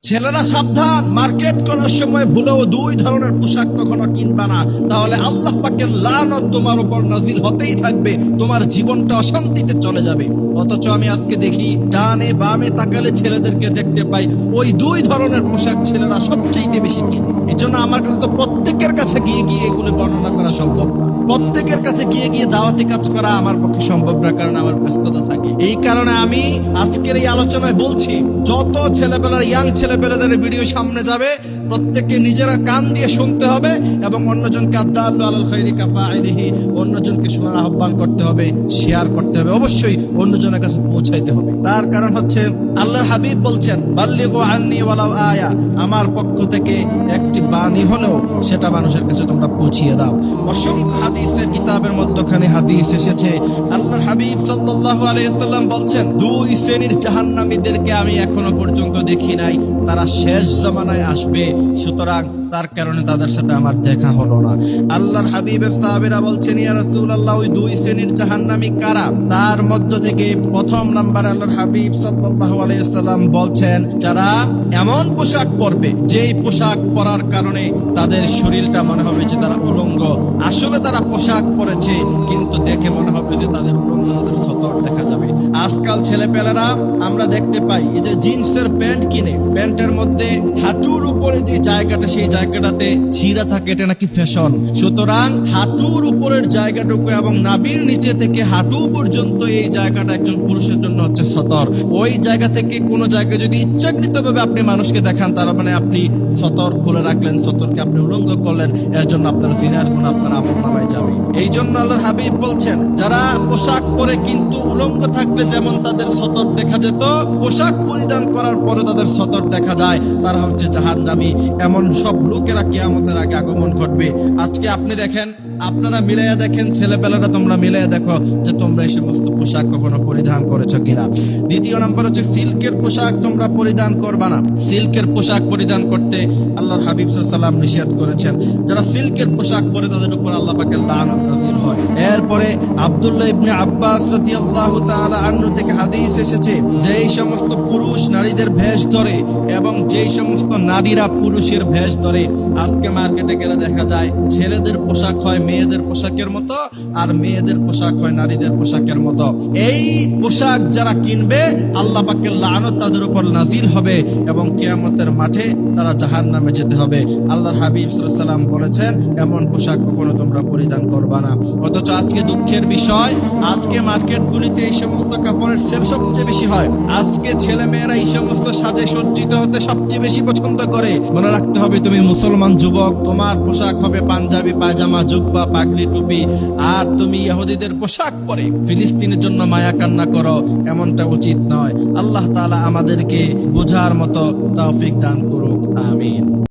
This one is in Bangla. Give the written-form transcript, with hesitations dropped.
ছেলেরা সাবধান, মার্কেট করার সময় ভুলেও দুই ধরনের পোশাক কখনো কিনবা না, তাহলে আল্লাহ পাকের লানত তোমার উপর নাজিল হতেই থাকবে, তোমার জীবনটা অশান্তিতে চলে যাবে। অথচ আমি আজকে দেখি ডানে বামে তাকালে ছেলেদেরকে দেখতে পাই ওই দুই ধরনের পোশাক ছেলেরা সবচেয়ে বেশি কিনে। এই জন্য আমার কাছে তো প্রত্যেকের কাছে গিয়ে গিয়ে এগুলো বর্ণনা করা সম্ভব না, প্রত্যেকের কাছে গিয়ে গিয়ে দাওয়াতি কাজ করা আমার পক্ষে সম্ভব না, কারণ আমার ব্যস্ততা থাকে। এই কারণে আমি আজকের এই আলোচনায় বলছি, যত ছেলেবেলার ইয়াং ছেলেবেলাদের ভিডিও সামনে যাবে প্রত্যেককে নিজেরা কান দিয়ে শুনতে হবে এবং অন্যজনকে আদাল্লু আলাল খাইরি কাফাইলিহি, অন্যজনকে শোনার আহ্বান করতে হবে, শেয়ার করতে হবে, অবশ্যই অন্যজনের কাছে পৌঁছাইতে হবে। তার কারণ হচ্ছে আল্লাহর হাবিব বলছেন, বাল্লিগু আন্নি ওয়ালাউ আয়া, আমার পক্ষ থেকে একটি বাণী হলেও সেটা মানুষের কাছে তোমরা পৌঁছিয়ে দাও। অসংখ্য হাদিসের কিতাবের মধ্যখানে হাদিস এসেছে, আল্লাহর হাবিব সাল্লাল্লাহু আলাইহি ওয়াসাল্লাম বলছেন, দুই শ্রেণীর জাহান্নামীদেরকে আমি এখনো পর্যন্ত দেখি নাই, তারা শেষ জামানায় আসবে, সুতরাং তার কারণে তাদের সাথে আমার দেখা হলো না। আল্লাহর হাবিবের সাহাবীরা বলছেন, ইয়া রাসূলুল্লাহ, ওই দুই শ্রেণীর জাহান্নামী কারা? তার মধ্য থেকে প্রথম নাম্বার আল্লাহর হাবিব সাল্লাল্লাহু আলাইহি ওয়াসাল্লাম বলছেন, যারা এমন পোশাক পরবে যেই পোশাক পরার কারণে তাদের শরীরটা মনে হবে যে তারা উলঙ্গ, আসলে তারা পোশাক পরেছে কিন্তু দেখে মনে হবে যে তাদের উলঙ্গ, তাদের সতর দেখা যাবে। আজকাল ছেলেপেলেরা আমরা দেখতে পাই এই যে জিন্সের প্যান্ট কিনে, প্যান্টের মধ্যে হাঁটুর উপরে যে জায়গাটা, সেই জায়গাটাতে ছিঁড়া থাকে, এটা নাকি ফ্যাশন। সুতরাং হাঁটুর উপরের জায়গাটুকু এবং নাভির নিচে থেকে হাঁটু পর্যন্ত এই জায়গাটা একজন পুরুষের জন্য হচ্ছে সতর। ওই জায়গা থেকে কোনো জায়গায় যদি ইচ্ছাকৃতভাবে আপনি মানুষকে দেখান, তার মানে আপনি সতর খুলে রাখলেন, সতরকে আপনি উলঙ্গ করলেন, এর জন্য আপনার জিনার গুণ আপনার আমলনামায় যাবে। এই জন্য আল্লাহর হাবিব বলছেন, যারা পোশাক পরে কিন্তু উলঙ্গ থাকলে যেমন তাদের সতর দেখা যেত, পোশাক পরিধান করার পরে তাদের সতর দেখা যায়, তারা হচ্ছে জাহান্নামী। এমন সব লোকেরা কিয়ামতের আগে আগমন ঘটবে। আজকে আপনি দেখেন, আপনারা মিলাইয়া দেখেন, ছেলেবেলাটা তোমরা মিলাইয়া দেখো যে তোমরা এই সমস্ত পোশাক কখনো পরিধান করেছো কিনা। দ্বিতীয় নাম্বার হচ্ছে সিল্কের পোশাক তোমরা পরিধান করবা না। সিল্কের পোশাক পরিধান করতে আল্লাহর হাবিব সাল্লাল্লাহু আলাইহি ওয়াসাল্লাম নিষেধ করেছেন। যারা সিল্কের পোশাক পরে তাদের উপর আল্লাহ পাকের লানত নাযিল হয়। এরপরে আব্দুল্লাহ ইবনে আব্বাস রাদিয়াল্লাহু তাআলা আনহু থেকে হাদিস এসেছে, যে এই সমস্ত পুরুষ নারীদের ভেষ ধরে এবং যেই সমস্ত নারীরা পুরুষের ভেষ ধরে, আজকে মার্কেটে গেলে দেখা যায় ছেলেদের পোশাক হয় মেয়েদের পোশাকের মতো আর মেয়েদের পোশাক হয় নারীদের পোশাকের মতো। এই পোশাক যারা কিনবে আল্লাহ পাকের লানত তাদের উপর নাজিল হবে এবং কিয়ামতের মাঠে তারা জাহান্নামে যেতে হবে। আল্লাহর হাবিব সাল্লাল্লাহু আলাইহি ওয়াসাল্লাম বলেছেন, এমন পোশাক কখনো তোমরা পরিধান করবা না। অথচ আজকে দুঃখের বিষয়, আজকে মার্কেটগুলিতে এই সমস্ত কাপড়ের সেল সবচেয়ে বেশি হয়। আজকে ছেলে মেয়েরা এই সমস্ত সাজে সজ্জিত হতে সবচেয়ে বেশি পছন্দ করে। মনে রাখতে হবে, তুমি মুসলমান যুবক, তোমার পোশাক হবে পাঞ্জাবি, পায়জামা, জুব্বা, পাগড়ি, টুপি, আর তুমি ইহুদিদের পোশাক পরে ফিলিস্তিনের জন্য মায়া কান্না করো, এমনটা উচিত নয়। আল্লাহ তাআলা আমাদেরকে বোঝার মতো তৌফিক দান করুক, আমিন।